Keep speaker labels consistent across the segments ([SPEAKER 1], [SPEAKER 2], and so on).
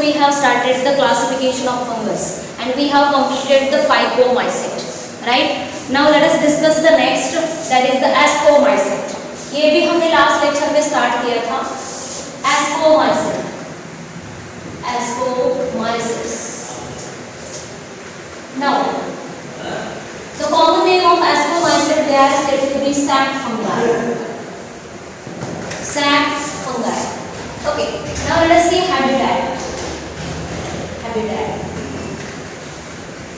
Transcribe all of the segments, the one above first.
[SPEAKER 1] we have started the classification of fungus and we have completed the Phycomycete, right? Now let us discuss the next, that is the Ascomycete. ये भी हमने last lecture में start किया था. Ascomycete. Now, the common name of Ascomycete they are said to be sac fungi. Sac fungi. Okay. Now let us see habitat.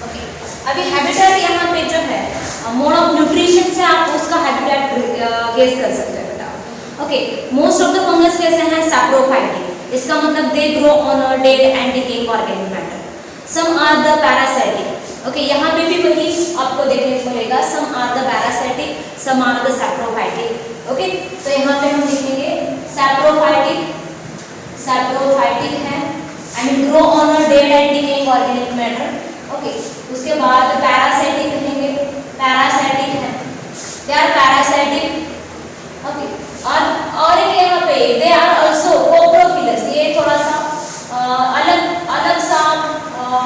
[SPEAKER 1] Okay. अभी habitat यहाँ पे जो है मोड ऑफ न्यूट्रिशन से आप उसका हैबिटेट गेस कर सकते हैं बेटा. Okay. Most of the fungus कैसे हैं? सैप्रोफाइटिक. इसका मतलब they grow on a dead and decaying organic matter. Some are the parasitic. Okay, यहाँ पे भी वही आपको देखने को मिलेगा. Some are the parasitic, some are the saprophytic. Okay, तो यहाँ पे हम देखेंगे सैप्रोफाइटिक है and grow on a dead and decaying organic matter. Okay, उसके बाद पैरासाइटिक कहेंगे. पैरासाइटिक है, दे आर पैरासाइटिक. ओके, और एक यहाँ पे दे आर आल्सो कोप्रोफिलस. ये थोड़ा सा अलग सा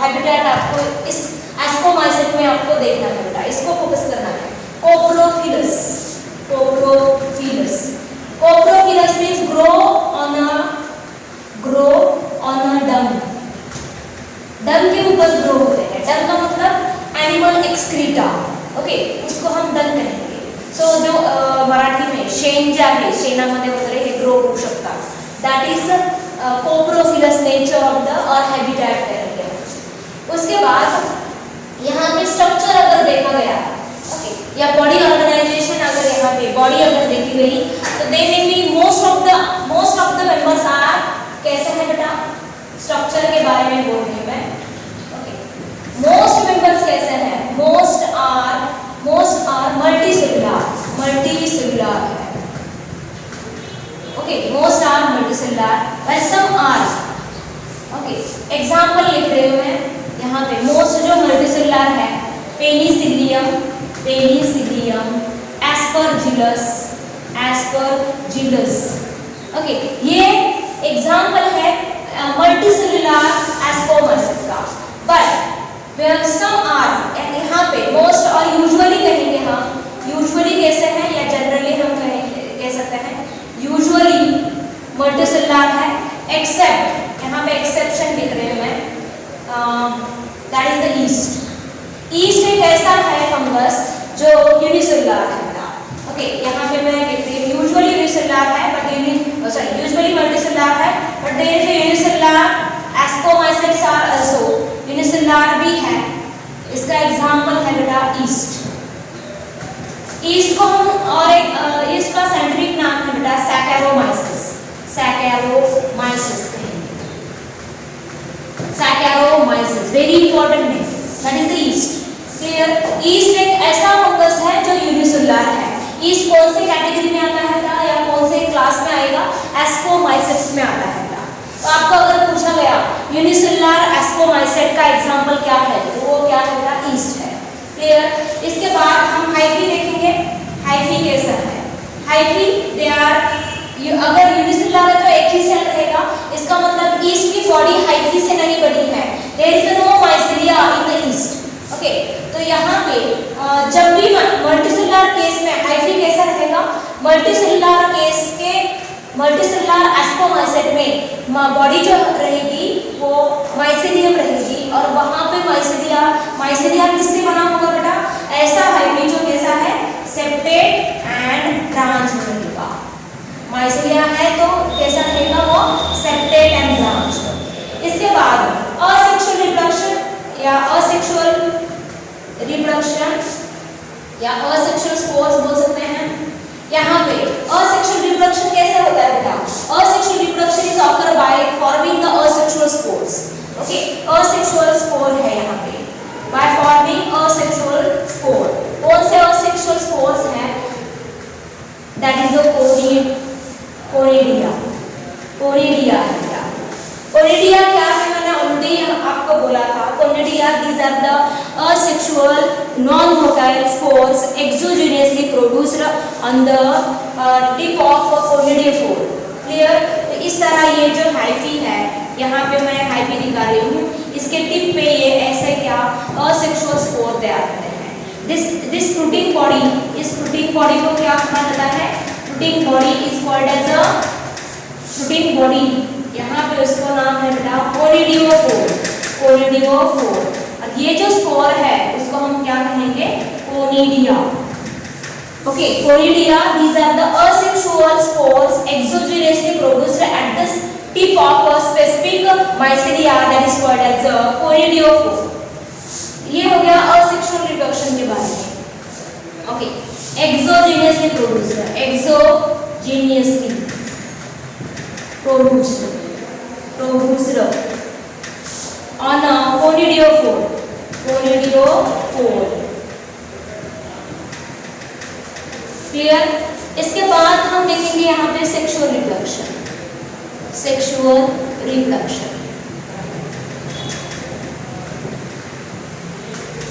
[SPEAKER 1] हैबिटेट आपको इस एस्कोमाइसेट में आपको देखना है बेटा. इसको फोकस करना है. कोप्रोफिलस मींस ग्रो ऑन अ डंग के ऊपर ग्रो होते हैं. डंग का मतलब एनिमल एक्सक्रीटा. ओके, उसको हम डंग कहेंगे. सो जो मराठी में शेण जे आहे, शेणामध्ये वगैरे हे ग्रो होऊ शकतात. That is coprophilous nature of the और हैबिटेट एरिया. उसके बाद यहाँ पे स्ट्रक्चर अगर देखा गया, ओके, या बॉडी ऑर्गेनाइजेशन अगर यहाँ पे बॉडी अगर देखी गई तो दे में भी most of the members are कैसे हैं बेटा? स्ट्रक्चर के बारे में बोल रही हूँ मैं. ओके, मोस्ट मेंबर्स कैसे हैं? मोस्ट आर मल्टीसेलुलर है. Okay, most are multicellular while some are. Okay, example लिख रही हूँ मैं यहाँ पे. मोस्ट जो मल्टीसेलुलर है, पेनिसिलियम, एस्परजिलस. ओके, ये एग्जांपल है मल्टीसेलुलर एस्कोमाइसेट का. बट सम आर यहाँ पे मोस्ट और यूजुअली कहेंगे हम. यूजुअली कैसे हैं या जनरली हम कह सकते हैं यूजुअली मल्टीसेलुलर है. एक्सेप्ट यहाँ पे एक्सेप्शन लिख रहे हैं मैं. दैट इज द ईस्ट एक ऐसा है फंगस जो यूनिसेलुलर है. ओके, यहाँ पे मैं लिख रही हूँ यूजुअली यूनिसेलुलर है बट यूजुअली मल्टीसेलुलर है but there is a unicellular ascomycetes are also unicellular भी है. इसका एग्जांपल है बेटा ईस्ट को हम और एक इसका साइंटिफिक नाम है बेटा Saccharomyces Saccharomyces. Very important name. That is the east. Clear? East एक ऐसा फंगस है जो यूनिसेलुलर है. ईस्ट कौन से कैटेगरी में आता है या कौन से क्लास में आएगा? एस्कोमाइसेट्स में आता है. तो आपको अगर पूछा गया यूनिसेलुलर एस्कोमाइसेट का एग्जांपल क्या है तो वो क्या है? ईस्ट है. क्लियर? इसके बाद हम हाइफी देखेंगे. हाइफी कैसा है? हाइफी दे आर अगर यूनिसेलुलर है तो एक ही सेल रहेगा. इसका मतलब ईस्ट की बॉडी हाइफी से नहीं बनी है. There is no mycelia in the yeast. Okay, तो यहाँ पे जब भी मल्टीसेलुलर केस में हाइफी कैसा रहेगा? मल्टीसेलुलर एस्कोमाइसेट में बॉडी जो रहेगी वो माइसेलियम रहेगी और वहाँ पे माइसेलिया किससे बना होगा बेटा? ऐसा हाइफी जो कैसा है? सेप्टेट एंड ब्रांच रहेगा. माइसेलिया है तो कैसा रहेगा वो? Septate and branch. इसके बाद असेक्सुअल रिप्रोडक्शन या असेक्सुअल स्पोर्स बोल सकते हैं. यहाँ पे असेक्सुअल रिप्रोडक्शन कैसे होता है बेटा? Asexual reproduction is occur by forming the asexual spores. Okay, asexual spore है यहाँ पे बाय फॉर्मिंग असेक्सुअल स्पोर. कौन से असेक्सुअल स्पोर्स हैं? That is the conidia. Conidia क्या है? मैंने ऑलरेडी आपको बोला था. Conidia these are the asexual non-motile spores exogenously produced on the tip of conidiophore. Clear? तो इस तरह ये जो हाइफी है यहाँ पे मैं हाइपी दिखा रही हूँ, इसके टिप पे ये ऐसे क्या असेक्सुअल स्पोर तैयार होते हैं। दिस फ्रूटिंग बॉडी, इस फ्रूटिंग बॉडी को क्या कहा जाता है? Fruiting body is called as a fruiting body, यहाँ पे उसका नाम है बेटा कोनिडियोफोर, कोनिडियोफोर। और ये जो स्पोर है उसको हम क्या कहेंगे? Conidia. Okay, conidia, these are the asexual spores exogenously produced at the tip of a specific mycelia that is called as a conidiophore. ये हो गया asexual reproduction के बारे में। Okay, exogenously produced, exogenously produced on a conidiophore, conidiophore. Clear? इसके बाद हम देखेंगे यहाँ पे sexual reproduction, sexual reproduction.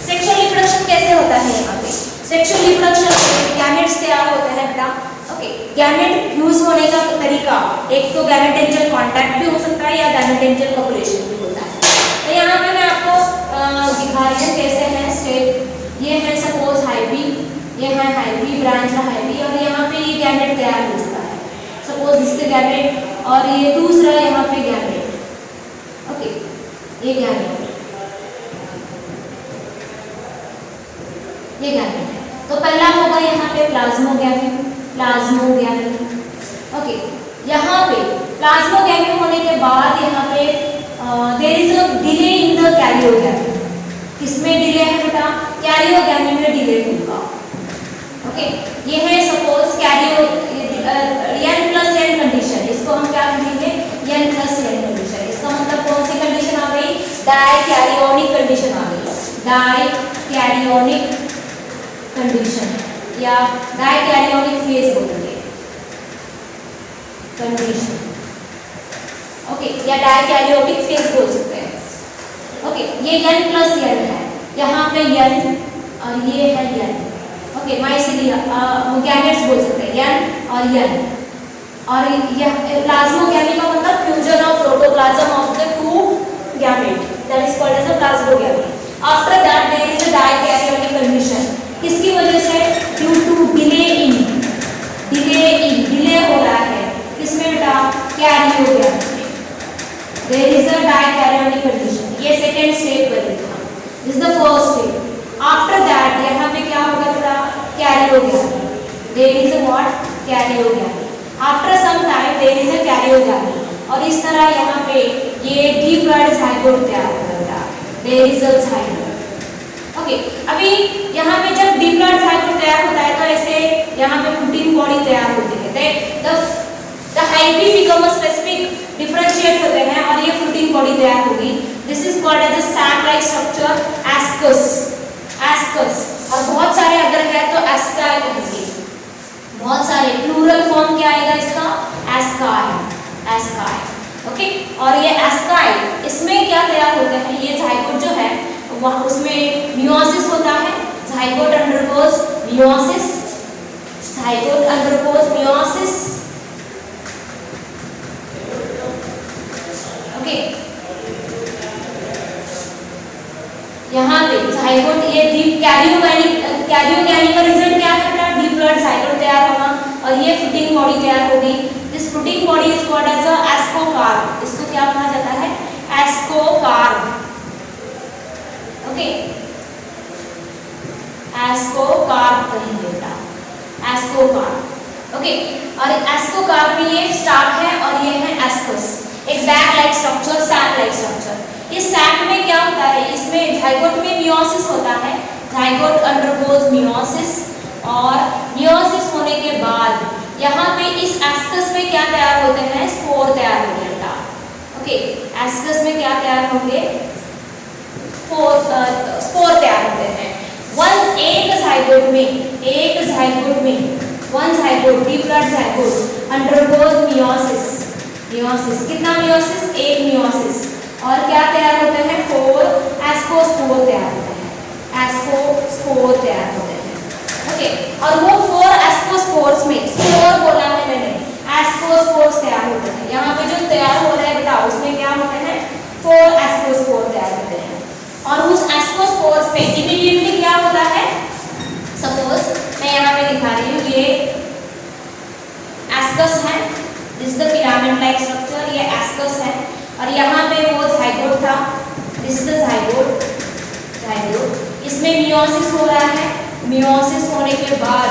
[SPEAKER 1] Sexual reproduction कैसे होता है? यहाँ पे सेक्सुअल रिप्रोडक्शन गैमेट्स तैयार होते हैं बेटा। ओके, गैमेट यूज होने का तरीका, एक तो गैमेटेंशियल कांटेक्ट भी हो सकता है या गैमेटेंशियल कॉपुलेशन भी होता है। तो यहाँ पे मैं आपको दिखा रही हूँ कैसे है स्टेप। ये है सपोज हाइपी, ये है हाइपी, ब्रांच है हाइपी, और यहाँ पे ये गैमेट तैयार हो चुका है, सपोज इसके गैमेट, और ये दूसरा यहाँ पे गैमेट। ओके, ये गैमेट, ये गैमेट है। तो पहला होगा यहाँ पे प्लाज्मोगैमी, प्लाज्मोगैमी। ओके, यहाँ पे प्लाज्मोगैमी होने के बाद यहाँ पे there is a delay in the karyogamy. किसमें डिले है बेटा? कैरियोगैमी में डिले होगा। ओके, ये है suppose karyo n plus n condition, इसको हम क्या कहेंगे? n plus n condition. इसका मतलब कौन सी कंडीशन आ गई? डाइकैरियोनिक कंडीशन आ गई, डाइकैरियोनिक कंडीशन या डाइकैरियोनिक फेज बोलेंगे कंडीशन। ओके, या डाइकैरियोटिक फेज बोल सकते हैं। ओके, ये n प्लस n है, यहाँ पे n और ये है n। ओके, माइसिलिया गैमेट्स बोल सकते हैं n और n। और यह प्लाज्मोगैमी का मतलब fusion of protoplasm of the two gamete, that is called as a plasmogamy. After that there is a dikaryotic condition. किसकी वजह से? Due to delay in, delay हो रहा है किसमें बेटा? कैरियोगैमी में। There is a dikaryotic condition. ये सेकंड स्टेप बनेगा, this is the first step. After that यहाँ पे क्या होगा बेटा? Karyogamy. There is a what? Karyogamy. After some time there is a karyogamy. और इस तरह यहाँ पे ये डिप्लॉयड ज़ाइगोट तैयार होगा बेटा, there is a zygote. Okay, अभी यहाँ पे जब डिप्लॉयड ज़ाइगोट तैयार होता है तो ऐसे यहाँ पे फ्रूटिंग बॉडी तैयार होती है। The hybrid become a specific differentiate होते हैं और ये फ्रूटिंग बॉडी तैयार होगी। This is called as a sac like structure, ascus, ascus. और बहुत सारे अगर है तो एस्काई कहेंगे, बहुत सारे। प्लूरल फॉर्म क्या आएगा इसका? ASCII, ASCII. ओके, और ये एस्काई, इसमें क्या तैयार होते हैं? ये ज़ाइगोट जो है वहाँ उसमें मियोसिस होता है, zygote undergoes meiosis, zygote undergoes meiosis. Okay, यहाँ पे ज़ाइगोट ये डीप कैरियोगैमी का रिजल्ट क्या है बेटा? डिप्लॉयड ज़ाइगोट तैयार होगा और ये फ्रूटिंग बॉडी तैयार होगी। This fruiting body is called as a ascocarp. इसको क्या कहा जाता है? एस्कोकार्प। ओके, एस्कोकार्प कहेंगे बेटा, एस्कोकार्प। ओके, और एस्कोकार्प में ये स्टार्ट है और ये है एस्कस, एक bag like structure, sac like structure. इस सैक में क्या होता है? इसमें ज़ाइगोट में मियोसिस होता है, ज़ाइगोट अंडरगोज मियोसिस। और मियोसिस होने के बाद यहाँ पे इस एस्कस में क्या तैयार होते हैं? स्पोर तैयार होंगे बेटा। ओके, एस्कस में क्या तैयार होंगे? स्पोर तैयार होते हैं। एक ज़ाइगोट में one zygote, diploid zygote undergoes meiosis. Meiosis, कितना मियोसिस? एक मियोसिस। और क्या तैयार होते हैं? 4 एस्कोस्पोर तैयार होते हैं, एस्कोस्पोर तैयार होते हैं। ओके, और वो 4 एस्कोस्पोर्स में, स्पोर बोला है मैंने, एस्कोस्पोर्स तैयार होते हैं। यहाँ पे जो तैयार हो रहा है बेटा उसमें क्या होते हैं 4 एस्कोस्पोर तैयार होते हैं। और उस एस्कोस्पोर्स में इमीडिएटली क्या होता है, सपोज मैं यहाँ पे दिखा रही हूँ, ये एस्कस है, this is the filament like structure, ये एस्कस है और यहाँ पे वो जाइगोट था, दिस इज द जाइगोट, इसमें मियोसिस हो रहा है। मियोसिस होने के बाद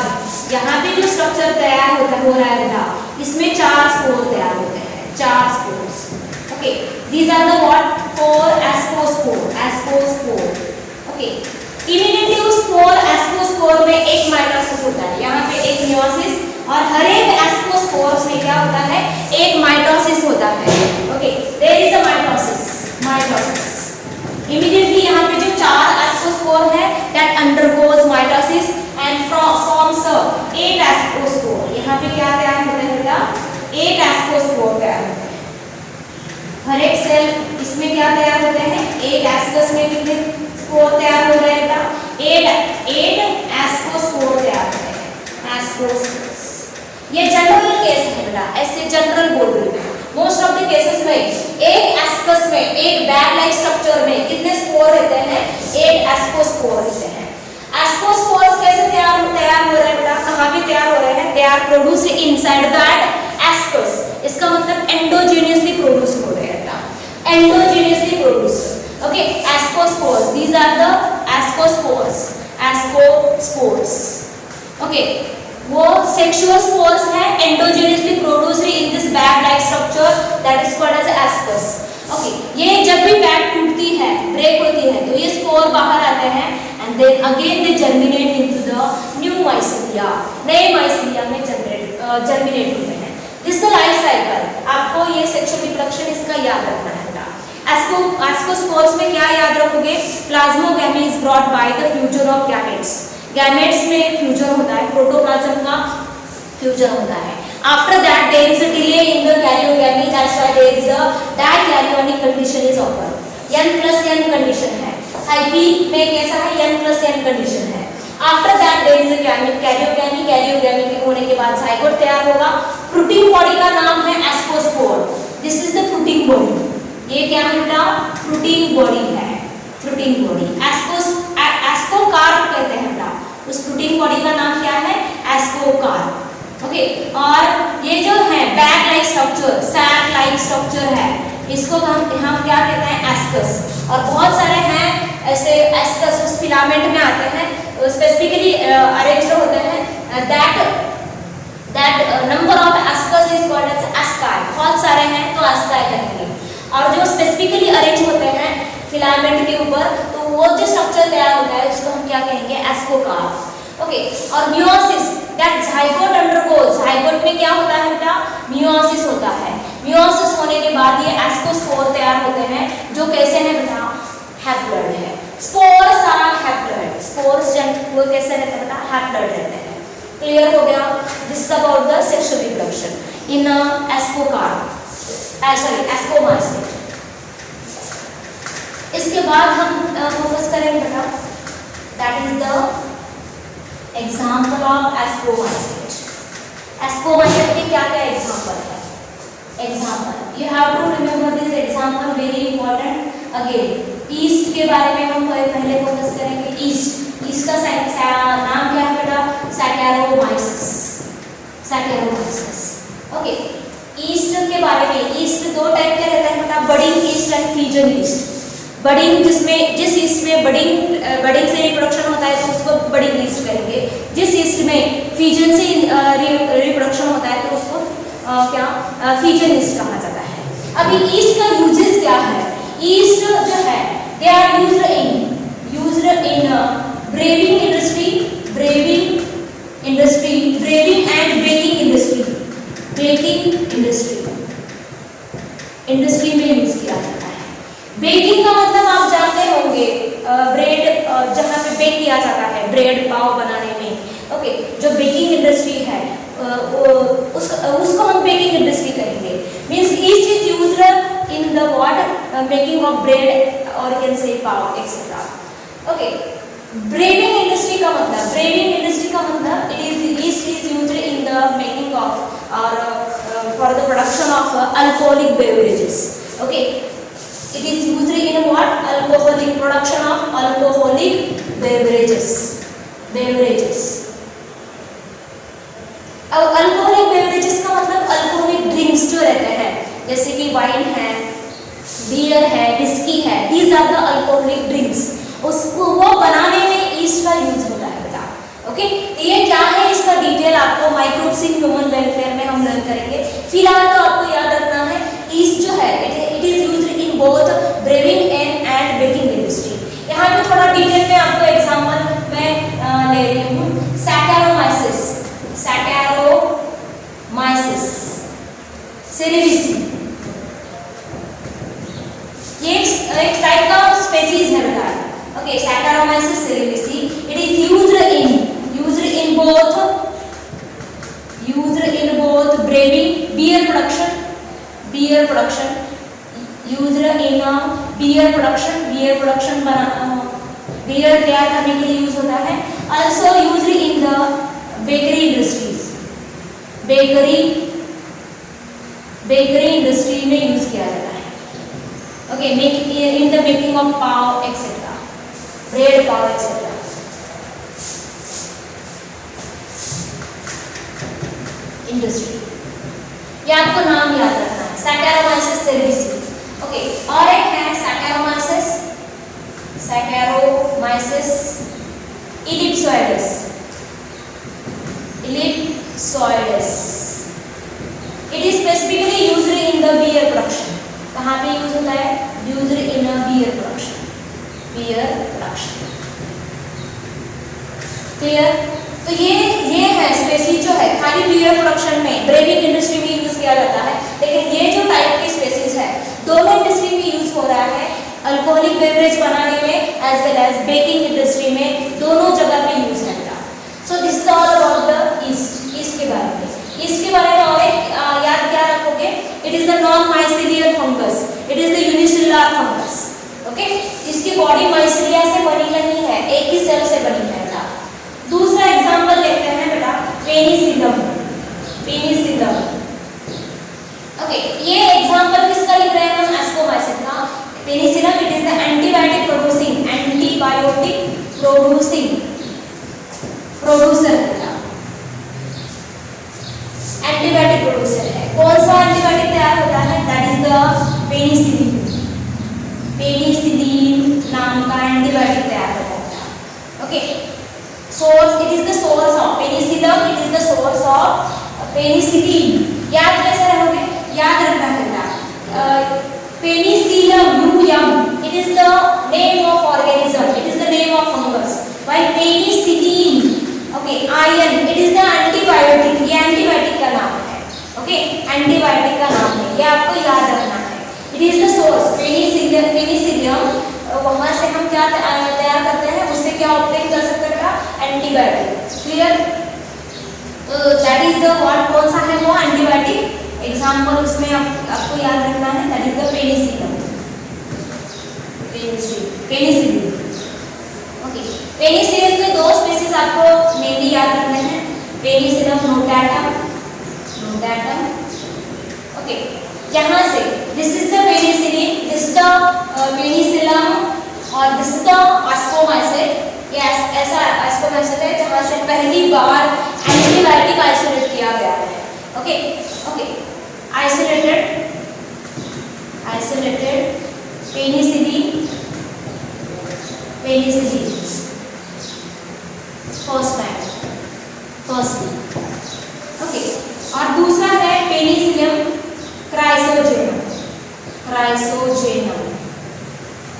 [SPEAKER 1] यहाँ पे जो स्ट्रक्चर तैयार हो रहा है बेटा, इसमें 4 स्पोर तैयार होते हैं, 4 spores. Okay, these are the what 4 ascospore। Okay, immediately उस 4 एस्कोस्पोर में एक माइटोसिस होता है, यहाँ पे एक मियोसिस और हर एक एस्कोस्पोर्स में क्या होता है, एक माइटोसिस होता है। Okay, there is a mitosis. Immediately यहाँ पे जो 4 एस्कोस्पोर है that undergoes mitosis and forms 8 ascospore. यहाँ पे क्या तैयार होता है बेटा, 8 एस्कोस्पोर तैयार होते हैं। हर एक सेल इसमें क्या तैयार होते हैं, एक एस्कस में कितने स्पोर तैयार हो रहे हैं बेटा, 8 एस्कोस्पोर तैयार होते हैं, एस्कोस्पोर्स। ये जनरल केस है बेटा, ऐसे जनरल बोल रही हूं। मोस्ट ऑफ द केसेस में एक एस्कस में, एक बैग लाइक स्ट्रक्चर में कितने स्पोर रहते हैं, 8 एस्कोस्पोर रहते हैं। एस्कोस्पोर्स कैसे तैयार हो रहे हैं बेटा, कहाँ पे तैयार हो रहे हैं, they are produced inside that ascus. इसका मतलब एंडोजेनियसली प्रोड्यूस हो रहे हैं बेटा, endogenously produced. Okay, ascospores, these are the ascospores. Okay, वो सेक्सुअल स्पोर्स है, endogenously produced in this bag like structure that is called as ascus. Okay, ये जब भी बैग टूटती है, ब्रेक होती है, तो ये स्पोर बाहर आते हैं and then again they germinate into the new mycelia, नए माइसीलिया में जर्मिनेट होते हैं। This the life cycle. आपको ये सेक्सुअल रिप्रोडक्शन इसका याद रखना है बेटा। एस्कोस्पोर्स में क्या याद रखोगे, plasmogamy is brought by the fusion of gametes. Gametes में फ्यूजन होता है, प्रोटोप्लाज्म का फ्यूजन होता है। After that there is a delay in the karyogamy, that's why there is a dikaryonic condition is occur. n+n condition है। Hyphae में कैसा है, n+n कंडीशन है। After that there is a karyogamy, karyogamy के होने के बाद जाइगोट तैयार होगा। फ्रूटिंग बॉडी का नाम है ascospore, this is the fruiting body. ये क्या है बेटा, फ्रूटिंग बॉडी है, फ्रूटिंग बॉडी। एस्कोकार्प कहते हैं बेटा, उस फ्रूटिंग बॉडी का नाम क्या है, एस्कोकार्प। ओके, और ये जो है bag like structure, sac like structure है, इसको हम क्या कहते हैं, एस्कस। और बहुत सारे हैं ऐसे एस्कस उस फिलामेंट में आते हैं, स्पेसिफिकली अरेंज्ड होते हैं। That number of ascus is called as asci. बहुत सारे हैं तो एस्काई कहेंगे। और जो स्पेसिफिकली अरेंज होते हैं फिलामेंट के ऊपर, तो वो जो स्ट्रक्चर तैयार होता है उसको हम क्या कहेंगे, एस्कोकार्प। ओके, और meiosis, that zygote undergoes. Zygote में क्या होता है बेटा, मियोसिस होता है। मियोसिस होने के बाद ये एस्कोस्पोर तैयार होते हैं, जो कैसे हैं बेटा, हैप्लॉइड है। Spores are haploid. स्पोर्स वो कैसे रहते हैं बेटा, हैप्लॉइड रहते हैं। क्लियर हो गया। This is about the sexual reproduction in ascocarp, sorry ascomycete. इसके बाद हम फोकस करेंगे बेटा, that is the example of ascomycete. Ascomycete के क्या क्या एग्जाम्पल है, example you have to remember this example, very important. Again yeast के बारे में हम पहले फोकस करेंगे। ईस्ट का नाम क्या है बेटा, सैकेरोमाइसिस, सैकेरोमाइसिस। ओके, ईस्ट के बारे में, ईस्ट 2 टाइप के रहते हैं बेटा, budding east and fusion east. Budding जिस ईस्ट में बडिंग से रिप्रोडक्शन होता है तो उसको बडिंग ईस्ट कहेंगे। जिस ईस्ट में फ्यूजन से रिप्रोडक्शन होता है तो उसको फ्यूजन ईस्ट कहा जाता है। अभी ईस्ट का यूजेस क्या है, ईस्ट जो है they are used in brewing industry, brewing and baking industry में यूज किया जाता है। बेकिंग का मतलब आप जानते होंगे, ब्रेड जहाँ पे बेक किया जाता है, ब्रेड पाव बनाने में। ओके, जो बेकिंग इंडस्ट्री है उसको हम बेकिंग इंडस्ट्री कहेंगे। Means yeast is used in the what, making of bread और you can say pav etcetera. Okay, brewing industry का मतलब, it is yeast is used in the making of और for the production of alcoholic beverages. Okay, it is used in what? Alcoholic production of alcoholic beverages. अब alcoholic beverages का मतलब alcoholic drinks जो रहते हैं, जैसे कि वाइन है, बियर है, विस्की है, these are the alcoholic drinks. उसको वो बनाने में ईस्ट का यूज होता है बेटा। ओके, ये क्या है इसका डिटेल आपको माइक्रोब्स इन ह्यूमन वेलफेयर में हम लर्न करेंगे। फिलहाल तो आपको याद रखना है ईस्ट जो है it is used in both braving and baking industry. यहाँ पे थोड़ा डिटेल में आपको एग्जांपल मैं ले रही हूँ। सैकेरोमाइसिस, सेरेविसी, ये एक टाइप का स्पीसीज है बेटा। Okay, Saccharomyces cerevisiae, it is used in both brewing, beer production, used in beer production beer तैयार करने के लिए यूज होता है। also used in the bakery industries, bakery industry में यूज किया जाता है। okay, in the making of pav etc, bread pav etc। Industry, ये आपको नाम याद रखना है, सैकेरोमाइसिस सेरेविसी। ओके, और एक है saccharomyces ellipsoideus. It is specifically used in the beer production. कहाँ पे यूज होता है? Used in a beer production. Clear? तो ये है स्पेसीज जो है खाली बियर प्रोडक्शन में, ब्रेविंग इंडस्ट्री में यूज किया जाता है, लेकिन ये जो टाइप की स्पेसीज है दोनों इंडस्ट्री में यूज हो रहा है, अल्कोहलिक बेवरेज बनाने में as well as baking industry में, दोनों जगह पे यूज है। So this is all about the yeast के बारे में। ईस्ट के बारे में और एक याद क्या रखोगे? It is the non mycelial fungus, it is the unicellular fungus. Okay, इसकी बॉडी माइसेलिया से बनी नहीं है, एक ही सेल से बनी है। दूसरा एग्जांपल लेते हैं बेटा, पेनिसिलियम। ओके, ये एग्जांपल किसका लिख रहे हैं हम? एस्कोमाइसिन का। Penicillium it is the antibiotic producer antibiotic producer है। कौन सा एंटीबायोटिक तैयार होता है? दैट इज द पेनिसिलिन नाम का एंटीबायोटिक तैयार होता है। Okay, source, it is the source of penicillin, it is the source of penicillin। याद कैसे रहोगे? याद रखना है बेटा, Penicillium it is the name of organism, it is the name of fungus, while penicillin, okay, iron, it is the antibiotic, ये antibiotic का नाम है। ओके, एंटीबायोटिक का नाम है, ये आपको याद रखना है। It is the source, Penicillium, वहां से हम क्या तैयार करते हैं, उससे क्या ऑब्टेन कर सकते हैं बेटा? एंटीबायोटिक। क्लियर? तो दैट इज द व्हाट, कौन सा है वो एंटीबायोटिक? एग्जांपल उसमें आपको याद रखना है, that is the penicillin. Okay, penicillin के दो स्पीसीज आपको मेनली याद रखने हैं, पेनिसिलियम नोटाटम। ओके, यहाँ से this is the penicillin, this the Penicillium और दिस द एस्कोमाइसिन। ये ऐसा एस्कोमाइसिन है जहाँ से पहली बार एंटीबायोटिक आइसोलेट किया गया है। Okay, isolated penicillin firstly. Okay, और दूसरा है Penicillium chrysogenum.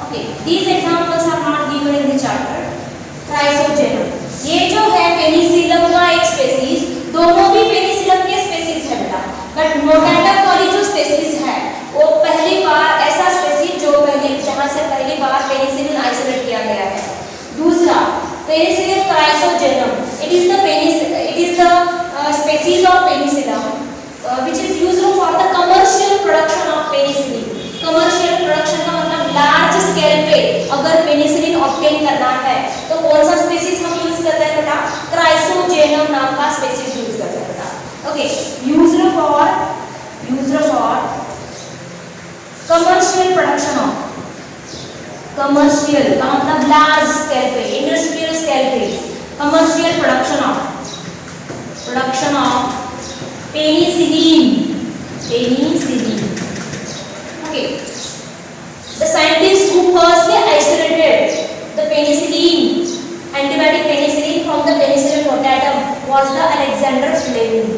[SPEAKER 1] Okay, these examples are not given in the chapter। Chrysogenum, ये जो है पेनिसिलियम का एक स्पीसीज, दोनों भी पेनिसिलियम के स्पीसीज है बेटा, बट नोटाटम वाली जो स्पीसीज है वो पहली बार ऐसा स्पीसीज जो जहां से पहली बार पेनिसिलिन आइसोलेट किया गया है। दूसरा Penicillium chrysogenum, it is the species of penicillin which is used for the commercial production of penicillin। Commercial production का मतलब लार्ज स्केल पे अगर पेनिसिलिन ऑब्टेन करना है तो कौन सा स्पीसीज हम यूज करते हैं बेटा? क्राइसोजेनम नाम का स्पीसीज यूज करते हैं बेटा। Okay, used for large scale पे, इंडस्ट्रियल स्केल पे, commercial production of penicillin, okay, the scientist who firstly isolated the penicillin, antibiotic penicillin from the Penicillium notatum was the Alexander Fleming.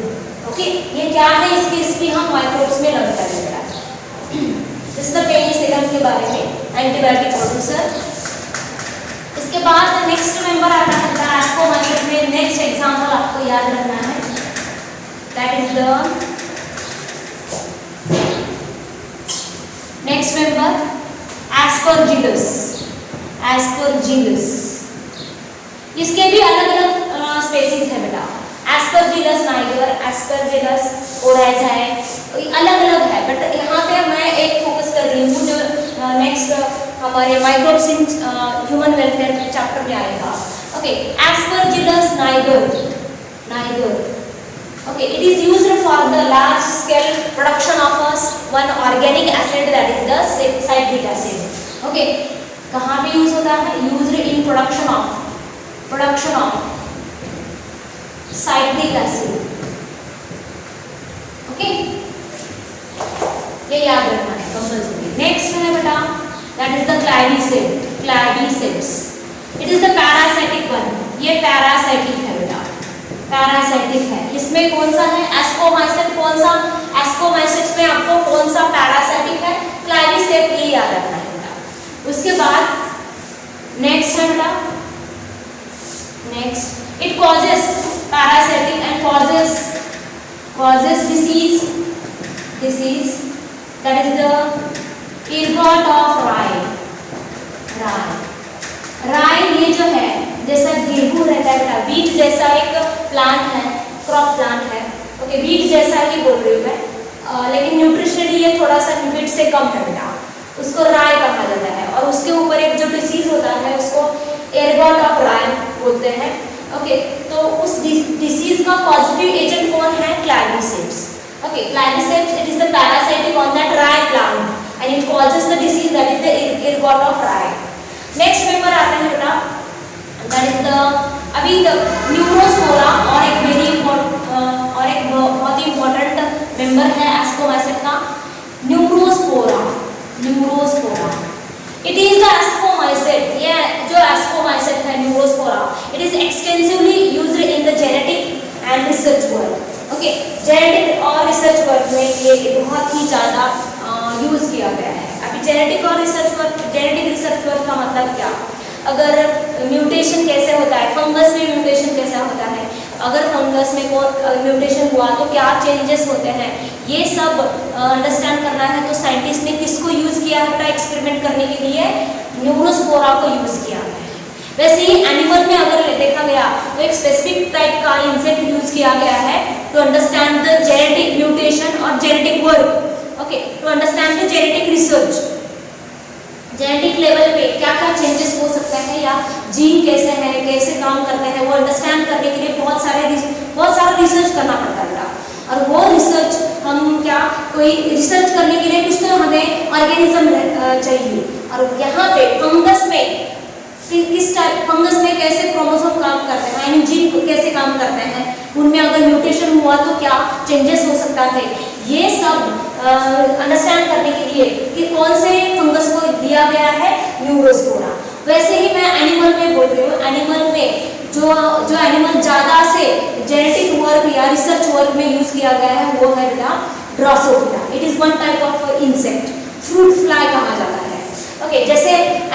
[SPEAKER 1] Okay, ये क्या है, इसकी history हम microbes में learn करेंगे। इस द पेनिसिलिन के बारे में, एंटीबायोटिक प्रोड्यूसर। इसके बाद नेक्स्ट मेंबर आता है एस्कोमाइसिस में। नेक्स्ट एग्जांपल आपको याद रखना है, that is the next member Aspergillus. इसके भी अलग अलग स्पेसीज है बेटा, एस्परजिलस नाइगर, एस्परजिलस ओराइज़ाई, अलग अलग है, बट यहाँ पे मैं एक फोकस कर रही हूँ जो नेक्स्ट हमारे microbes in human welfare chapter में आएगा। Okay, Aspergillus Niger, okay, it is used for the large scale production of one organic acid, that is the citric acid. Okay, कहाँ पे यूज होता है? Used in production of citric acid. Okay, ये याद रखना है कंपल्सरी। नेक्स्ट है बेटा, that is the claviceps. It is the parasitic one. ये पैरासाइटिक है बेटा, पैरासाइटिक है। इसमें कौन सा है? एस्कोमाइसिस। कौन सा? एस्कोमाइसिस में आपको कौन सा पैरासाइटिक है? क्लाविसेप, ये याद रखना है बेटा। उसके बाद नेक्स्ट है बेटा, next it causes parasitic and causes disease, that is the ergot of rye। ये जो है जैसा गेहूं रहता है बेटा, वीट जैसा एक प्लांट है, क्रॉप प्लांट है। ओके, वीट जैसा ही बोल रही हूँ मैं, लेकिन न्यूट्रिशनली ये थोड़ा सा वीट से कम है बेटा, उसको राय कहा जाता है। और उसके ऊपर एक जो डिसीज होता है उसको एरगॉट ऑफ राय बोलते हैं। ओके, तो उस डिसीज का पॉजिटिव एजेंट कौन है? Claviceps. Okay, claviceps it is the parasitic on that rye plant and it causes the disease, that is the ergot of rye. Next paper आता है बेटा, that is the अभी neurospora, और एक बहुत ही इम्पोर्टेंट मेंबर है एस्कोमाइसिस का, neurospora. It is the ascomyces. ये जो एस्कोमाइसिस है neurospora, it is extensively used in the genetic and research work. Okay, genetic और रिसर्च वर्क में ये बहुत ही ज़्यादा यूज किया गया है। अभी जेनेटिक रिसर्च वर्क का मतलब क्या? अगर म्यूटेशन कैसे होता है, फंगस में म्यूटेशन कैसा होता है, अगर फंगस में म्यूटेशन हुआ तो क्या चेंजेस होते हैं, ये सब अंडरस्टैंड करना है। तो साइंटिस्ट ने किसको यूज़ किया है एक्सपेरिमेंट करने के लिए? न्यूरोस्पोरा को यूज़ किया है। वैसे ही एनिमल में अगर देखा गया तो एक स्पेसिफिक टाइप का इंसेक्ट यूज़ किया गया है to understand the genetic mutation और genetic work. Okay, to understand the genetic research, genetic level पे क्या क्या चेंजेस हो सकते हैं या जीन कैसे हैं, कैसे काम करते हैं, वो अंडरस्टैंड करने के लिए बहुत सारा रिसर्च करना पड़ता है। और वो रिसर्च हम क्या, कोई रिसर्च करने के लिए कुछ तो हमें ऑर्गेनिज्म चाहिए। और यहाँ पे फंगस में किस टाइप, फंगस में कैसे क्रोमोसोम काम करते हैं, यानी जीन कैसे काम करते हैं, उनमें अगर म्यूटेशन हुआ तो क्या चेंजेस हो सकता है, ये सब अंडरस्टैंड करने के लिए कि कौन से फंगस को दिया गया है न्यूरोस्पोरा। वैसे ही मैं एनिमल में बोल रही हूँ, एनिमल में जो एनिमल ज़्यादा से जेनेटिक वर्क या रिसर्च वर्क में यूज़ किया गया है वो है बेटा Drosophila. It is one type of insect, fruit fly कहा जाता है। ओके, जैसे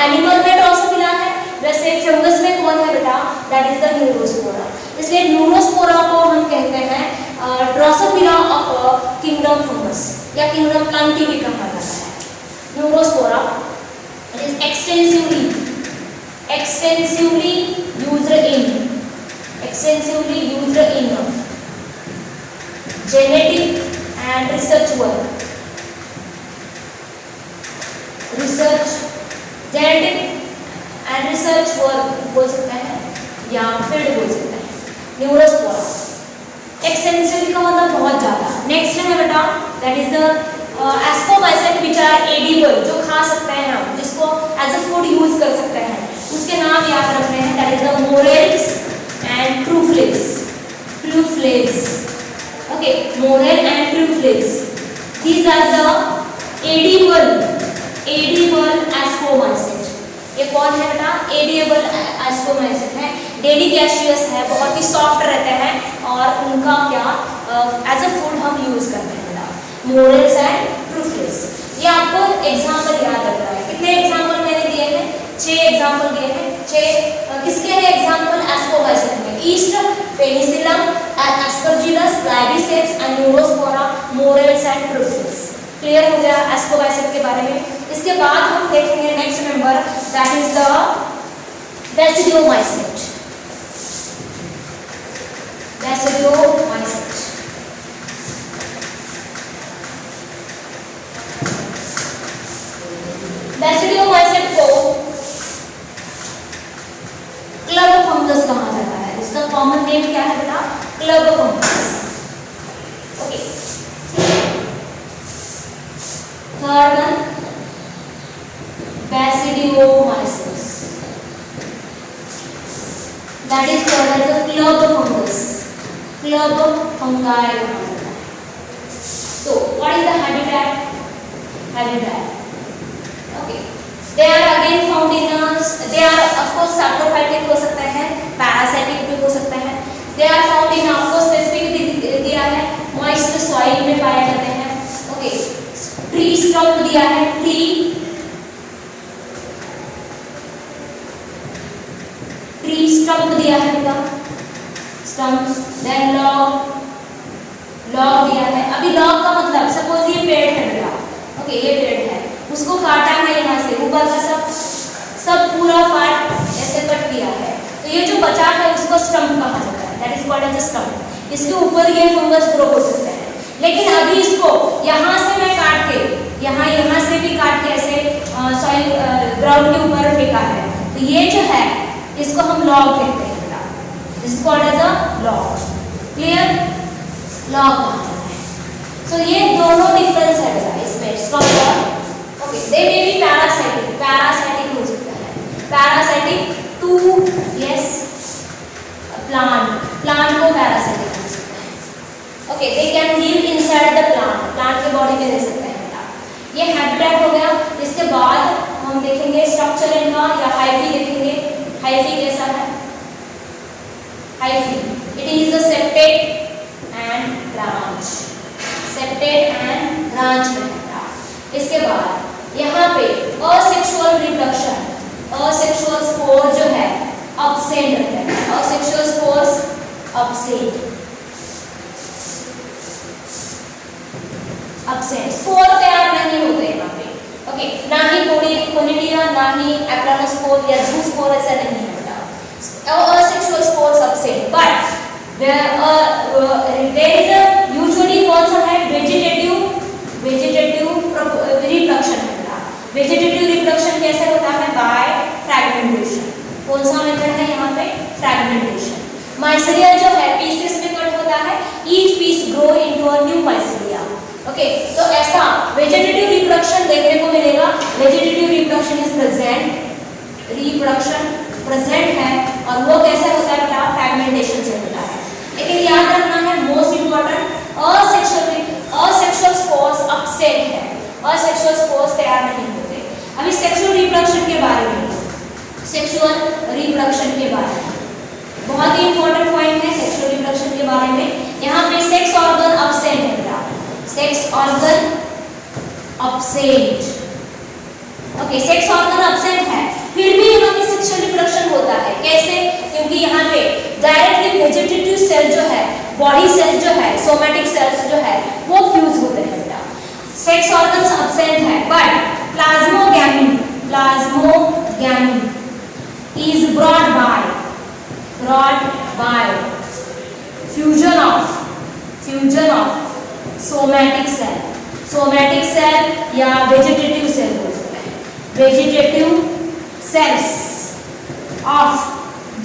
[SPEAKER 1] एनिमल में ड्रोसोफिला है, वैसे फंगस में कौन है बेटा? That is the Neurospora. इसलिए न्यूरोस्पोरा को हम कहते हैं ड्रोसोफिला ऑफ किंगडम फंगस या किंगडम प्लांटी भी कहा जाता है। Neurospora is extensively used in genetic and research work, बोल सकते हैं या फील्ड बोल सकते हैं। न्यूरोस्पोरा एक्सटेंसिवली का मतलब बहुत ज़्यादा। नेक्स्ट है बेटा, that is the ascomyces which are edible, जो खा सकते हैं हम, जिसको एज अ फूड यूज कर सकते हैं। उसके नाम याद रखने हैं, that is the morels and truffles. Truffles, okay, morel and truffles. These are the edible ascomycet. ये कौन है बेटा? edible ascomycet है, डेलिकेशियस है, बहुत ही सॉफ्ट रहते हैं और उनका क्या एज अ फूड हम यूज करते हैं बेटा. Morels and ट्रूफ्लेक्स. ये आपको एग्जाम्पल याद रखना है. कितने एग्जाम्पल मैंने दिए हैं? 6 एग्जाम्पल दिए हैं. 6 किसके हैं एग्जाम्पल? एस्कोबाइसेट में. Yeast, penicillium, aspergillus, claviceps, and neurospora, morels and truffles. Clear हो गया एस्कोबाइसेट के बारे में. इसके बाद हम देखेंगे next member, that is the basidiomycete. Basidiomycete. Basidiomycete को क्लब फंगस कहा जाता है. इसका कॉमन नेम क्या है बेटा? Club fungus. Okay. Third one, Basidiomyces. That is called as a club fungus. Club fungi कहा जाता है. So, what is the habitat? Habitat. Okay. They are again found in they are of course saprophytic हो सकते हैं, parasitic भी हो सकते हैं. They are found in आपको specific दिया है, moist soil में पाए जाते हैं. Okay. Tree stump दिया है, tree stump दिया है बेटा, stump. Then log दिया है. अभी log का मतलब सपोज ये पेड़ है बेटा, ओके, ये पेड़ है, उसको काटा है यहाँ से ऊपर का सब पूरा पार्ट ऐसे कट किया है, तो ये जो बचा है उसको स्टम्प कहा जाता है. That is called as a stump. इसके ऊपर ये फंगस ग्रो हो सकते हैं. लेकिन अभी इसको यहाँ से मैं काट के यहाँ से भी काट के ऐसे सॉइल ग्राउंड के ऊपर फेंका है, तो ये जो है इसको हम लॉग कहते हैं बेटा. This is called as a log. Clear? Log कहा जाता है. सो ये दोनों डिफरेंस है बेटा इसमें स्टम्प और okay. They may be parasitic हो सकता है. पैरासाइटिक टू यस प्लांट को पैरासाइटिक हो सकता है. Okay. They can live inside the plant के बॉडी में रह सकते हैं बेटा. ये हैबिटेट हो गया. इसके बाद हम देखेंगे स्ट्रक्चर इनका या हाइफी देखेंगे. हाइफी कैसा है? Hyphae it is a septate and branch. Septate and branch में है. इसके बाद यहाँ पे असेक्सुअल रिप्रोडक्शन, असेक्सुअल स्पोर जो है absent रहता है. Asexual spores absent. स्पोर तैयार नहीं होते यहाँ पे. ओके. ना ही कोनिडिया, ना ही एप्लानोस्पोर या ज़ूस्पोर, ऐसा नहीं है बेटा. Asexual spores absent. But there is a usually कौन सा है? वेजिटेटिव रिप्रोडक्शन है बेटा. वेजिटेटिव रिप्रोडक्शन कैसे होता है? By fragmentation. कौन सा मेथड है यहाँ पे? फ्रैगमेंटेशन. माइसेलिया जो है पीसेस में कट होता है. Each piece grow into a new mycelia. Okay. तो ऐसा वेजिटेटिव रिप्रोडक्शन देखने को मिलेगा. वेजिटेटिव रिप्रोडक्शन इज प्रेजेंट है और वो कैसे होता है बेटा? फ्रैगमेंटेशन से होता है. लेकिन याद रखना है most important, asexual spores absent है. असेक्सुअल स्पोर्स तैयार नहीं होते. अभी सेक्सुअल रिप्रोडक्शन के बारे में, बहुत ही इंपॉर्टेंट पॉइंट है सेक्सुअल रिप्रोडक्शन के बारे में. यहाँ पे सेक्स ऑर्गन absent है बेटा. Sex organ absent. Okay. Sex organ absent है, फिर भी यहाँ पे सेक्सुअल रिप्रोडक्शन होता है. कैसे? क्योंकि यहाँ पे डायरेक्टली वेजिटेटिव सेल जो है, बॉडी सेल जो है, सोमैटिक सेल्स जो है वो फ्यूज होते हैं बेटा. सेक्स ऑर्गन्स absent है, but प्लाज्मोगैमीन is brought by fusion of somatic cell या vegetative cell हो सकता है. vegetative cells of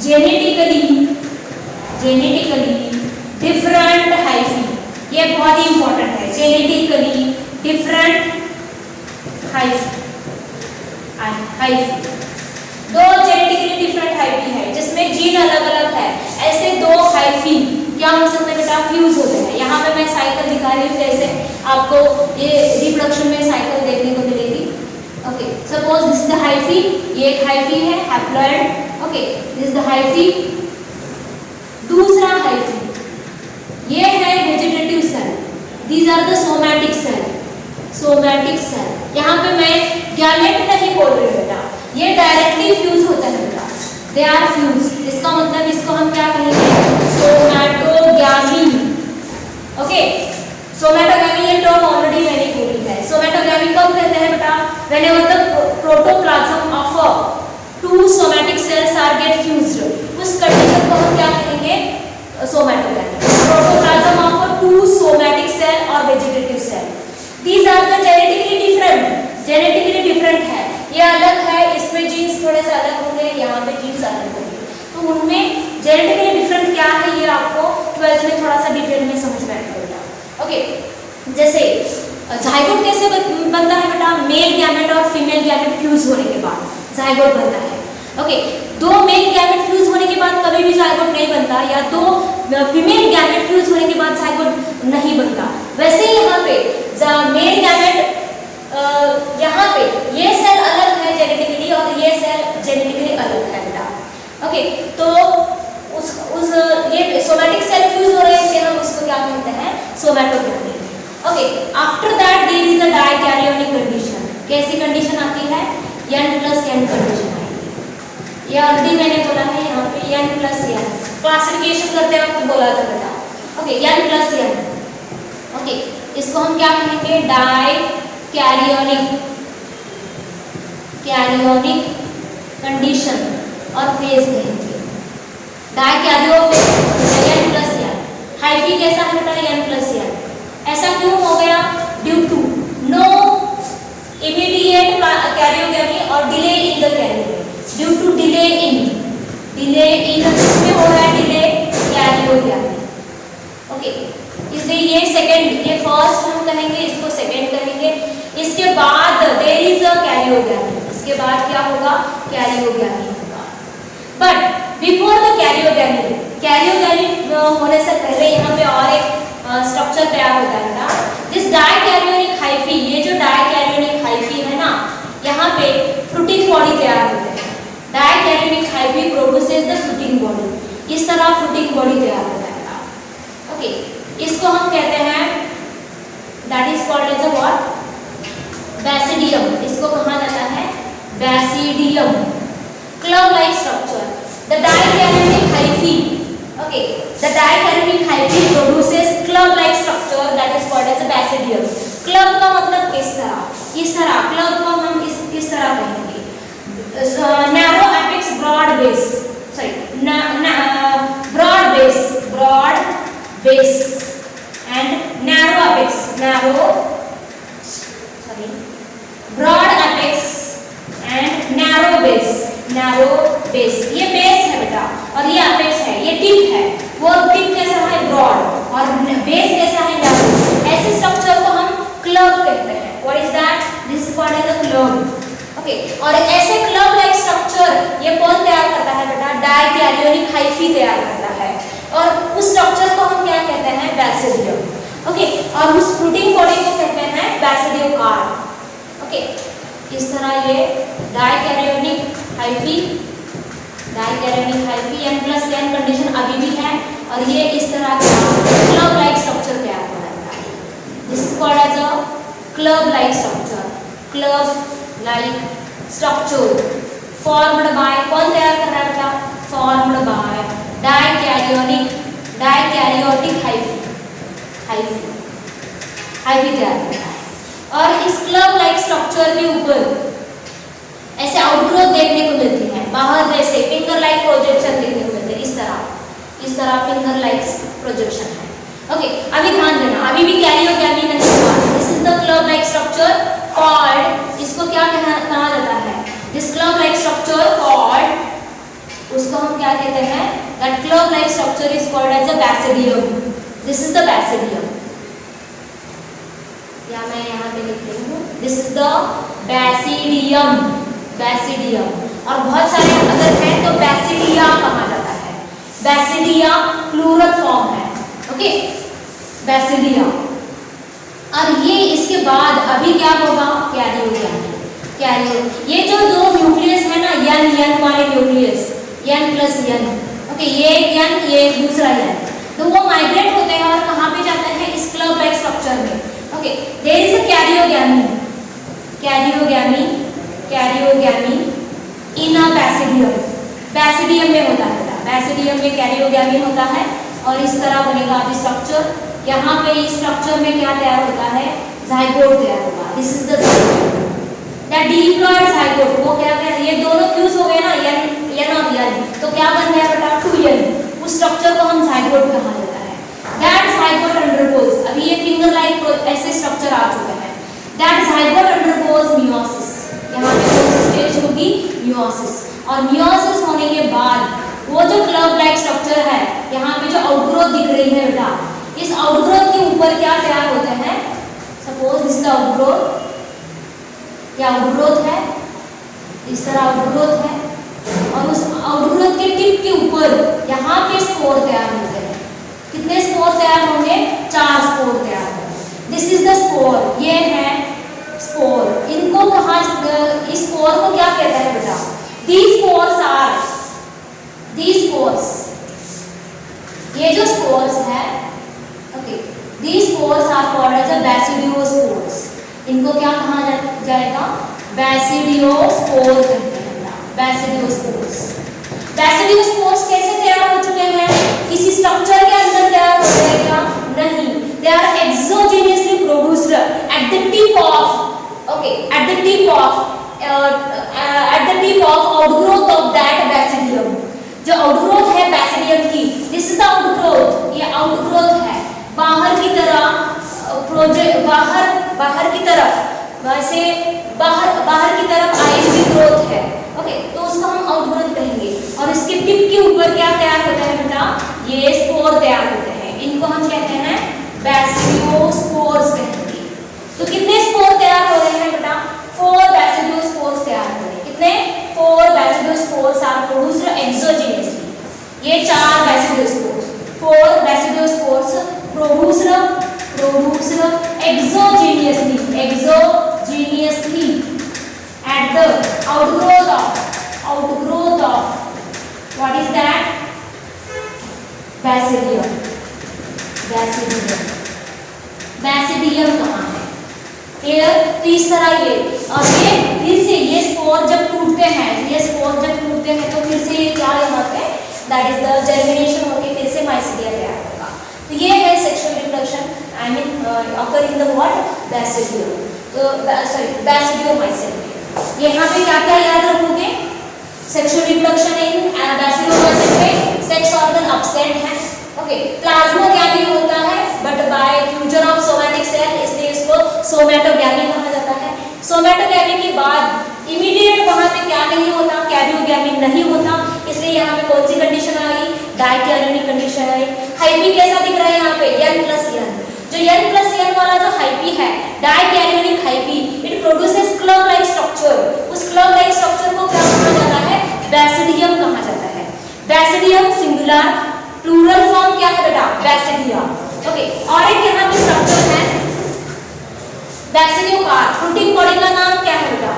[SPEAKER 1] genetically different hyphae. ये बहुत ही इंपॉर्टेंट है. genetically different hyphae. दो जेनेटिकली जीन अलग अलग है, ऐसे दो हाइफी क्या हो सकते हैं बेटा, फ्यूज होते हैं। यहाँ पे मैं साइकिल दिखा रही हूँ, जैसे आपको ये रिप्रोडक्शन में साइकिल देखने को मिलेगी। Okay, suppose this is the hyphae, ये एक हाइफी है haploid. Okay, this is the hyphae. दूसरा हाइफी ये है vegetative cell, these are the somatic cell, somatic cell. यहाँ पे मैं गैमेट नहीं बोल रही बेटा, ये डायरेक्टली फ्यूज होता है बेटा, दे आर फ्यूज। इसका मतलब इसको हम क्या कहेंगे, सोमैटोगैमी। ओके, सोमैटोगैमी ये टर्म ऑलरेडी मैंने बोली है। सोमैटोगैमी कब कहते हैं बेटा, whenever the protoplasm of two somatic cells are get fused, उस कंडीशन को हम क्या कहेंगे, somatogamy. Protoplasm of two somatic cell और vegetative cell, these are the genetically different, genetically different है, ये अलग है, इसमें जीन्स थोड़े से अलग होंगे, यहाँ पे जीन्स अलग होंगे, तो उनमें जेनेटिकली डिफरेंट क्या है ये आपको 12th में थोड़ा सा डिटेल में समझ में आएगा। ओके, जैसे जाइगोट कैसे बनता है बेटा, मेल गैमेट और फीमेल गैमेट फ्यूज होने के बाद जाइगोट बनता है। ओके, दो मेल गैमेट फ्यूज होने के बाद कभी भी जाइगोट नहीं बनता, या दो फीमेल गैमेट फ्यूज होने के बाद जाइगोट नहीं बनता। वैसे ही यहाँ पे मेल गैमेट, यहाँ पे ये सेल अलग है जेनेटिकली और ये सेल जेनेटिकली अलग है बेटा। ओके, तो उस ये सोमैटिक सेल फ्यूज हो रहे हैं, इसलिए हम उसको क्या कहते हैं, somatogamy. Okay, after that there is a dikaryonic condition. कैसी कंडीशन आती है, N+N कंडीशन आती है। ये ऑलरेडी मैंने बोला है, यहाँ पे N+N क्लासिफिकेशन करते वक्त बोला था बेटा। Okay, N+N। ओके, इसको हम क्या कहेंगे, डाइकैरियोनिक, कैरियोनिक कंडीशन और फेज कहेंगे। Dikaryophase N+N। हाइफी कैसा है बेटा, N+N। ऐसा क्यों हो गया, due to no immediate karyogamy और delay in the karyogamy, due to delay in इसमें हो रहा है डिले कैरियोगैमी। ओके, इसलिए ये सेकंड, ये फर्स्ट हम कहेंगे, इसको सेकंड कहेंगे। इसके बाद देयर इज अ कैरियोगैमी, इसके बाद क्या होगा, कैरियोगैमी होगा। But before the karyogamy, karyogamy होने से पहले यहाँ पे और एक स्ट्रक्चर तैयार होता है ना, दिस डाइकैरियोनिक हाइफी, ये जो डाइकैरियोनिक हाइफी है ना, यहाँ पे फ्रूटिंग बॉडी तैयार होते हैं। Dikaryonic hyphae produces the fruiting body, इस तरह फ्रूटिंग बॉडी तैयार होता है। ओके, इसको हम कहते हैं, that is called as a what, basidium. इसको कहा जाता है basidium, club like structure. The dikaryonic hyphae, okay, the dichorionic hyphae produces club like structure that is called as a basidium। club का मतलब इस तरह club को हम इस तरह कहेंगे, narrow apex broad base, sorry, broad base and narrow apex, broad apex and narrow base, ये बेस है बेटा और ये एपेक्स है, ये टिप है। वो टिप कैसा है, ब्रॉड, और बेस कैसा है, नैरो। ऐसे स्ट्रक्चर को हम क्लब कहते हैं। What is that, this is called as a club. Okay, और ऐसे क्लब लाइक स्ट्रक्चर ये कौन तैयार करता है बेटा, डाइकैरियोनिक हाइफी तैयार करता है, और उस स्ट्रक्चर को हम क्या कहते हैं, बैसिडियम। ओके, और उस फ्रूटिंग बॉडी को कहते हैं बैसिडियोकार्ड। ओके, इस तरह ये डाइकैरियोनिक हाइफी N+N कंडीशन अभी भी है, और ये इस तरह का क्लब लाइक स्ट्रक्चर तैयार हो रहा है। This is called as a club like structure, club like structure formed by, कौन तैयार कर रहा है बेटा, फॉर्म्ड बाय डाइकैरियोटिक हाइफी तैयार करता है। और इस क्लब लाइक स्ट्रक्चर के ऊपर ऐसे आउटग्रोथ देखने को मिलती है, बाहर जैसे फिंगर लाइक प्रोजेक्शन देखने को मिलते हैं, इस तरह फिंगर लाइक प्रोजेक्शन है। ओके, अभी ध्यान देना, अभी भी कैरियोगैमी नहीं हुआ। This is the club like structure called, इसको क्या कहा जाता है, this club like structure called, उसको हम क्या कहते हैं, that club like structure is called as a basidium. This is the basidium, या मैं यहाँ पे लिख रही हूँ, दिस इज द बैसिडियम। और बहुत सारे अगर हैं तो बैसिडिया कहा जाता है, बैसिडिया प्लूरल फॉर्म है, ओके, बैसिडिया। और ये इसके बाद अभी क्या होगा, कैरियोगैमी। कैरियो, ये जो दो न्यूक्लियस है ना, n वाले न्यूक्लियस, n+n, ओके, ये n, ये दूसरा n, तो वो माइग्रेट होते हैं और कहाँ पे जाते हैं, इस क्लब लाइक स्ट्रक्चर में, okay. There is a karyogamy, karyogamy, karyogamy in a basidium, basidium में होता है, बैसिडियम में कैरियोगैमी होता है और इस तरह बनेगा अभी स्ट्रक्चर। यहाँ पे इस स्ट्रक्चर में क्या तैयार होता है, जाइगोट तैयार होगा। This is the that diploid zygote, वो क्या क्या, ये दोनों फ्यूज हो गए ना, n और n, तो क्या बन गया बेटा, 2n, उस स्ट्रक्चर को हम जाइगोट कहा जाता है। दैट जाइगोट अंडरगोज, अभी ये फिंगर लाइक ऐसे स्ट्रक्चर आ चुके हैं। दैट जाइगोट अंडरगोज मियोसिस, यहाँ पे कौन सी स्टेज होगी, मियोसिस। और मियोसिस होने के बाद वो जो क्लब लाइक स्ट्रक्चर है, यहाँ पे जो आउटग्रोथ दिख रही है बेटा, इस आउटग्रोथ के ऊपर क्या तैयार होते हैं, suppose this is the outgrowth, क्या आउटग्रोथ है, इस तरह आउटग्रोथ है, और उस आउटग्रोथ के टिप के ऊपर यहाँ पे स्पोर तैयार होते हैं। कितने स्पोर तैयार होंगे, 4 स्पोर तैयार होंगे। दिस इज द स्पोर, ये है स्पोर। इनको कहाँ, इस स्पोर को क्या कहते हैं बेटा, these spores are, these spores, ये जो स्पोर्स है, okay, these spores are called as a basidiospores। इनको क्या कहा जाएगा, बैसिडियोस्पोर कहते हैं, बैसिडियोस्पोर्स। बैसिडियोस्पोर्स कैसे तैयार हो चुके हैं, किसी स्ट्रक्चर के अंदर तैयार हो रहे हैं क्या, नहीं, they are exogenously produced at the tip of, okay, at the tip of outgrowth of that basidium. जो आउटग्रोथ है बैसिडियम की, दिस इज द आउटग्रोथ, ये आउटग्रोथ है, बाहर की तरह प्रोजेक्ट, बाहर की तरफ, वैसे बाहर की तरफ आएगी ग्रोथ है, ओके, तो उसको हम आउटग्रोथ कहेंगे। और इसके टिप के ऊपर क्या तैयार होता है बेटा, ये स्पोर तैयार होते हैं, इनको हम कहते हैं बैसिडियोस्पोर्स कहेंगे। तो कितने स्पोर तैयार हो रहे हैं बेटा, 4 बैसिडियोस्पोर्स तैयार हो रहे हैं। कितने, 4 बैसिडियोस्पोर्स आर प्रोड्यूस्ड एक्सोजेनियसली। ये 4 basidiospores, 4 basidiospores produced exogenously at the outgrowth of what is that, basidium। Basidium कहाँ है, क्लियर। तो इस तरह ये, और ये फिर से ये स्पोर जब टूटते हैं, तो फिर से ये क्या यहाँ पे, दैट इज द जर्मिनेशन होके फिर से माइसीडिया तैयार होगा। तो ये है sexual reproduction, I mean occur in the what, basidium, तो सॉरी बैसिडियोमाइसीट। यहाँ पे क्या क्या याद रखोगे, सेक्सुअल रिप्रोडक्शन इन बैसिडियोमाइसीट में सेक्स ऑर्गन एब्सेंट है, ओके, प्लाज्मोगैमी होता है but by fusion of somatic cell, इसलिए इसको सोमैटोगैमी कहा जाता है। सोमैटोगैमी के बाद इमीडिएट वहां पे क्या नहीं होता, कैरियोगैमी नहीं होता, इसलिए यहाँ पे कौन सी कंडीशन आ गई, डाइकैरियोनिक कंडीशन आई। हाइपी कैसा दिख रहा है यहाँ पे, n+n, जो n+n वाला जो हाइपी है, dikaryonic hyphae, it produces club like structure. उस क्लब लाइक स्ट्रक्चर को क्या कहा जाता है, बैसिडियम कहा जाता है। बैसिडियम सिंगुलर, प्लूरल फॉर्म क्या है बेटा, बैसिडिया, ओके। और एक यहाँ पे स्ट्रक्चर है बैसिडियोकार्प, फ्रूटिंग बॉडी का नाम क्या है बेटा,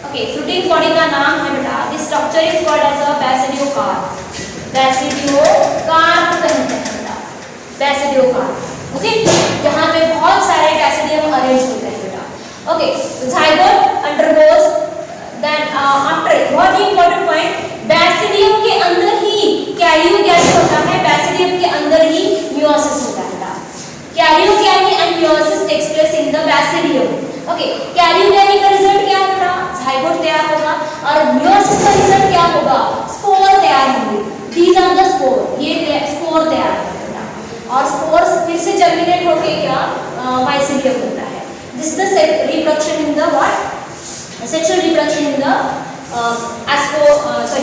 [SPEAKER 1] ओके, फ्रूटिंग बॉडी का नाम है बेटा, this structure is called as a basidiocarp. Basidiocarp कहते हैं बेटा, बैसिडियोकार्प, ओके, यहाँ पे बहुत सारे बैसिडियम अरेंज होते हैं बेटा, okay. Zygote undergoes, then after, बहुत ही इंपॉर्टेंट पॉइंट, बैसिडियम के अंदर ही कैरियोगैमी होता है, बैसिडियम के अंदर ही मियोसिस होता है। Karyogamy and meiosis takes place in the basidium, okay. Karyogamy का रिजल्ट क्या होगा, जाइगोट तैयार होगा, और मियोसिस का रिजल्ट क्या होगा, स्पोर तैयार होंगे। दीज आर द स्पोर, ये स्पोर तैयार होगा, और स्पोर्स फिर से जर्मिनेट होके क्या, माइसीडियम होता है। This is the reproduction in the what, sexual reproduction in the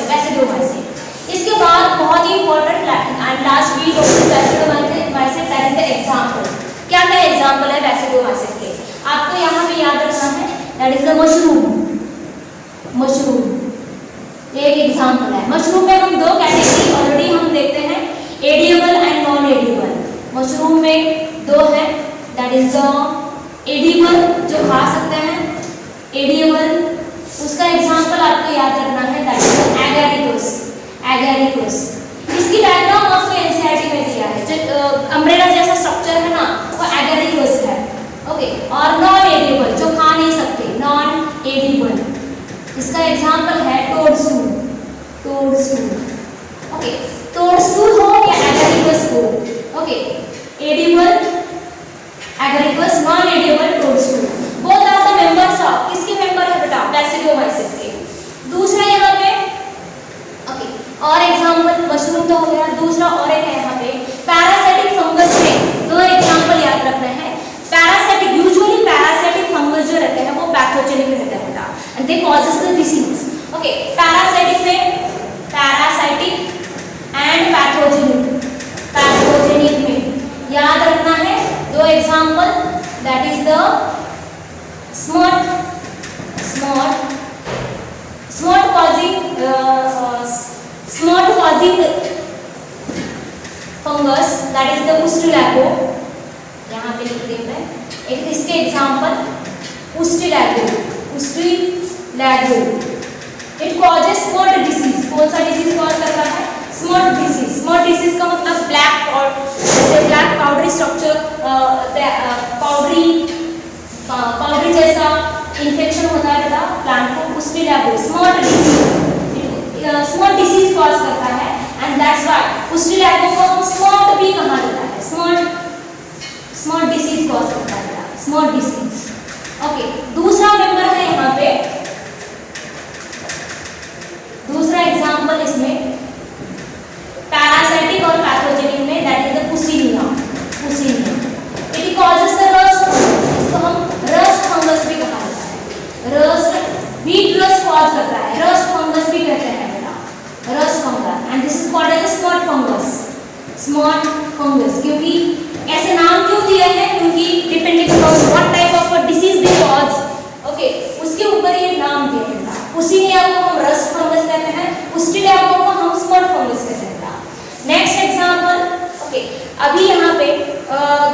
[SPEAKER 1] basidiomycete. इसके बाद बहुत ही important and last week of basidiomycete, that is the example. क्या क्या एग्जांपल है बैसिडियोमाइसीट के, आपको यहाँ पे याद रखना है, दैट इज द मशरूम, एक एग्जांपल है। मशरूम में हम 2 कैटेगरी ऑलरेडी हम मशरूम में दो है, दैट इज द एडिबल जो खा सकते हैं, एडिबल, उसका एग्जांपल आपको याद रखना है, that is the agaricus, agaricus. इसकी डायग्राम आपको एनसीईआरटी में दिया है, जो अम्ब्रेला जैसा स्ट्रक्चर है ना वो एगेरिकस है, ओके। और नॉन एडिबल जो खा नहीं सकते, नॉन एडिबल, इसका एग्जांपल है टोडस्टूल, टोडस्टूल, ओके। टोडस्टूल हो या एगेरिकस हो, okay, edible agaricus, non edible toadstool, both are the members of, किसके मेंबर है बेटा, बैसिडियोमाइसिस के। दूसरा यहाँ पे, ओके, और एग्जांपल मशरूम तो हो गया, दूसरा और एक है यहाँ पे पैरासाइटिक फंगस में दो एग्जांपल याद रखना है। पैरासाइटिक, यूजुअली पैरासाइटिक फंगस जो रहते हैं वो पैथोजेनिक रहते हैं बेटा, and they causes the disease, okay. Parasitic में, पैरासाइटिक एंड पैथोजेनिक, पैथोजेनिक में याद रखना है दो example, that is the smut, smut, smut causing, smut causing fungus, that is the ustilago, यहाँ पे लिख रही मैं एक, इसके example ustilago, ustilago, it causes smut disease, कौन सा डिसीज कॉज करता है, स्मॉट डिसीज। स्मॉट डिसीज का मतलब ब्लैक और जैसे ब्लैक पाउडरी स्ट्रक्चर, पाउडरी जैसा इन्फेक्शन होता है बेटा प्लांट को, पुस्टिलैगो, स्मॉट डिसीज, स्मॉट डिसीज कॉज करता है, एंड दैट्स व्हाई पुस्टिलैगो को हम स्मॉट भी कहा जाता है, स्मॉट, स्मॉट डिसीज कॉज करता है बेटा, स्मॉट डिसीज, ओके। दूसरा मेंबर है यहाँ पे, दूसरा एग्जांपल इसमें पैरासाइटिक और पैथोजेनिक में, that is the puccinia, puccinia, it causes the rust, इसको हम रस्ट फंगस भी कहा जाता है, रस्ट, व्हीट रस्ट कॉज करता है, रस्ट फंगस भी कहते हैं बेटा, rust fungus, and this is called as smut fungus, smut fungus. क्योंकि ऐसे नाम क्यों दिया है, क्योंकि depending upon what type of disease they cause, okay, उसके ऊपर ये नाम दिया है। पुसिनिया को हम रस्ट फंगस कहते हैं, पुस्टिलैगो को हम स्मॉट फंगस कहते हैं। नेक्स्ट एग्जांपल, ओके, अभी यहाँ पे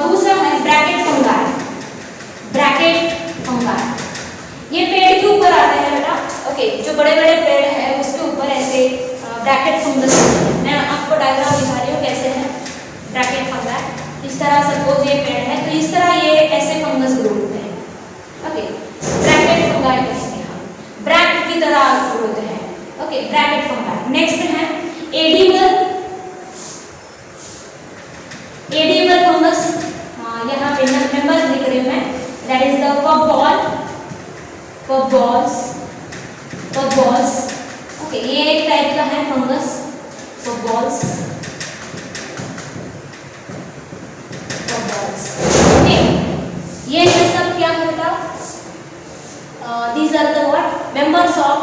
[SPEAKER 1] दूसरा है ब्रैकेट फंगाई, ब्रैकेट फंगाई, ये पेड़ के ऊपर आते हैं बेटा, ओके, जो बड़े बड़े पेड़ हैं उसके ऊपर ऐसे ब्रैकेट फंगस, मैं आपको डायग्राम दिखा रही हूँ कैसे है ब्रैकेट फंगाई। इस तरह सपोज ये पेड़ है तो इस तरह ये ऐसे फंगस ग्रो होते हैं, ओके, ब्रैकेट फंगाई कहते हैं, ब्रैक की तरह ग्रो होते हैं, ओके, ब्रैकेट फंगाई। नेक्स्ट है एडिबल, एडिबल फंगस, यहाँ पे मेंबर लिख रही हूँ मैं, that is the puffball, puffballs, puffballs, okay, ये एक टाइप का है फंगस, पफबॉल्स, पफबॉल्स, ओके। ये सब क्या करता, these are the what members of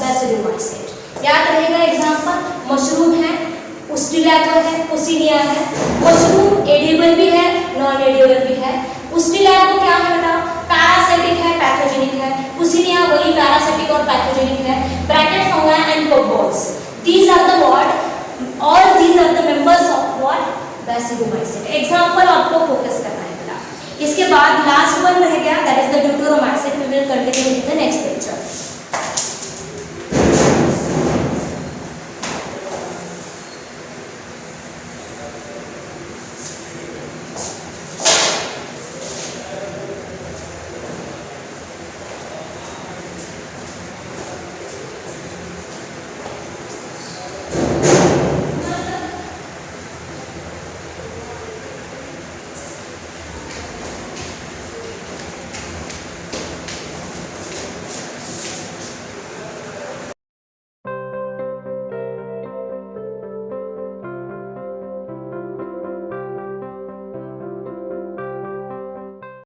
[SPEAKER 1] बैसिडियोमाइसिस। याद रहेगा एग्जांपल, मशरूम है, पुस्टिलैगो है, पुसिनिया है, मशरूम एडिबल भी है, नॉन एडिबल भी है, पुस्टिलैगो क्या है बेटा, पैरासाइटिक है, पैथोजेनिक है, पुसिनिया वही पैरासाइटिक और पैथोजेनिक है, bracket fungi and puffballs, these are the what, all these are the members of what basidiomycetes. Example आपको फोकस करना है बेटा। इसके बाद लास्ट वन रह गया, that is the deuteromycetes, we will continue in the next lecture.